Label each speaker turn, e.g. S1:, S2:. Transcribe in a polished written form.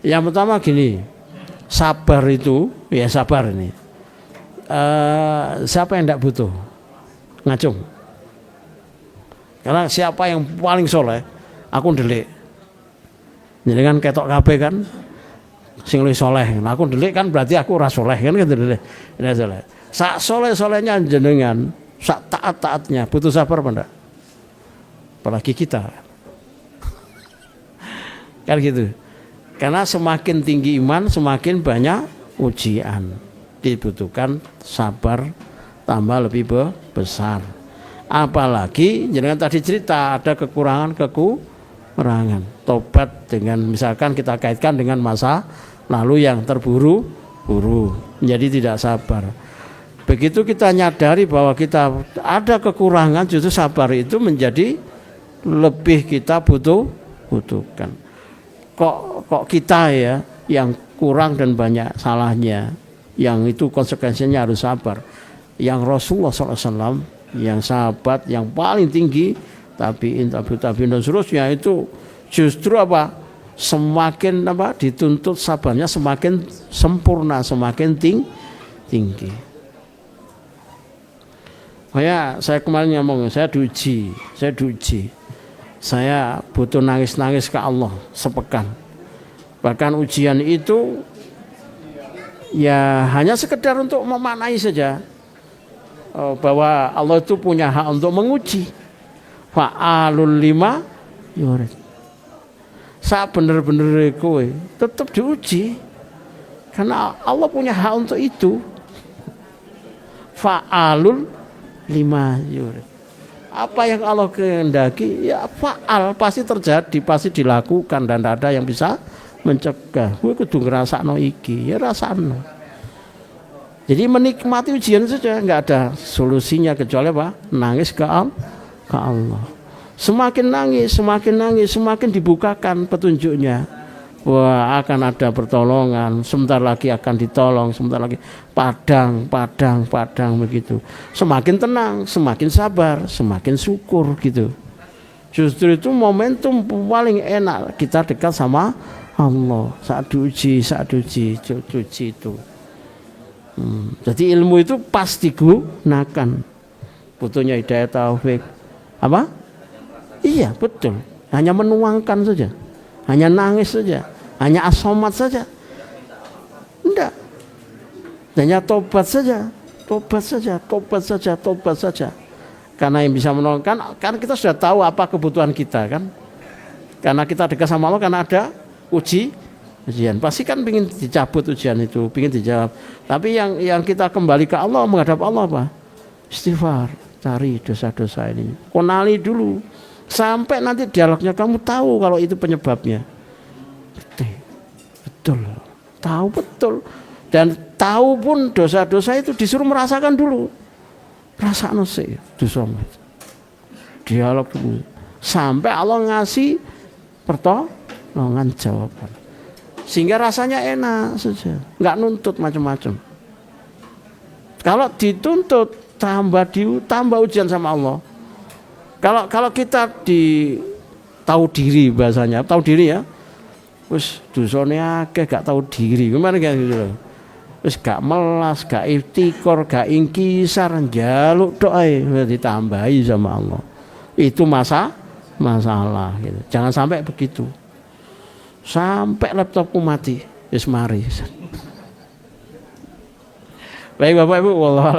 S1: Yang pertama gini, sabar itu, ya sabar ini. Siapa yang tidak butuh? Ngacung. Karena siapa yang paling soleh, aku ndelik. Jadi kan ketok kabeh kan, sing luwih soleh. Nah, aku ndelik kan berarti aku ora soleh kan gitu ndelik. Ora soleh. Sak soleh-solehnya jenengan, sak taat-taatnya butuh sabar apa enggak? Apalagi kita. Kan gitu. Karena semakin tinggi iman, semakin banyak ujian. Dibutuhkan sabar tambah lebih besar. Apalagi jangan tadi cerita ada kekurangan. Tobat dengan misalkan kita kaitkan dengan masa lalu yang terburu-buru, menjadi tidak sabar. Begitu kita nyadari bahwa kita ada kekurangan, justru sabar itu menjadi lebih kita butuhkan. Kok kita ya yang kurang dan banyak salahnya, yang itu konsekuensinya harus sabar. Yang Rasulullah SAW, yang sahabat yang paling tinggi, tabiin dan seterusnya itu justru apa? Semakin apa? Dituntut sabarnya semakin sempurna, semakin tinggi. Saya kemarin ngomong, saya diuji. Saya butuh nangis-nangis ke Allah sepekan. Bahkan ujian itu ya hanya sekedar untuk memaknai saja bahwa Allah itu punya hak untuk menguji. Fa'alul lima yurid. Saat bener-bener kowe tetap diuji karena Allah punya hak untuk itu. Fa'alul lima yurid. Apa yang Allah kehendaki ya fa'al, pasti terjadi, pasti dilakukan dan tidak ada yang bisa mencegah. Kowe kudu ngrasakno iki, ya rasakno. Jadi menikmati ujian saja, nggak ada solusinya kecuali apa? Nangis ke Allah. Semakin nangis, semakin dibukakan petunjuknya. Wah, akan ada pertolongan, sebentar lagi akan ditolong, sebentar lagi padang begitu. Semakin tenang, semakin sabar, semakin syukur gitu. Justru itu momentum paling enak kita dekat sama Allah saat diuji itu. Jadi ilmu itu pasti digunakan. Butuhnya hidayah taufik. Apa? Iya, betul. Hanya menuangkan saja. Hanya nangis saja. Hanya as-somat saja. Enggak. Hanya tobat saja. Karena yang bisa menolongkan, karena kita sudah tahu apa kebutuhan kita kan. Karena kita dekat sama Allah, karena ada ujian. Pasti kan ingin dicabut ujian itu, ingin dijawab. Tapi yang kita kembali ke Allah, menghadap Allah apa? Istighfar, cari dosa-dosa ini. Kenali dulu. Sampai nanti dialognya kamu tahu kalau itu penyebabnya. Betul. Tahu betul. Dan tahu pun dosa-dosa itu disuruh merasakan dulu. Rasakan sih dosa. Dialog dulu. Sampai Allah ngasih pertolongan jawaban. Sehingga rasanya enak saja. Enggak nuntut macam-macam. Kalau dituntut tambah ujian sama Allah. Kalau kita tahu diri bahasanya, tahu diri ya. Wis dosane akeh gak tahu diri. Gimana kayak gitu loh. Wis gak melas, gak iftikor, gak ingkisar, njaluk tok ae ditambahi sama Allah. Itu masalah gitu. Jangan sampai begitu. Sampai laptopku mati, wis mari. Baik Bapak Ibu, wallah.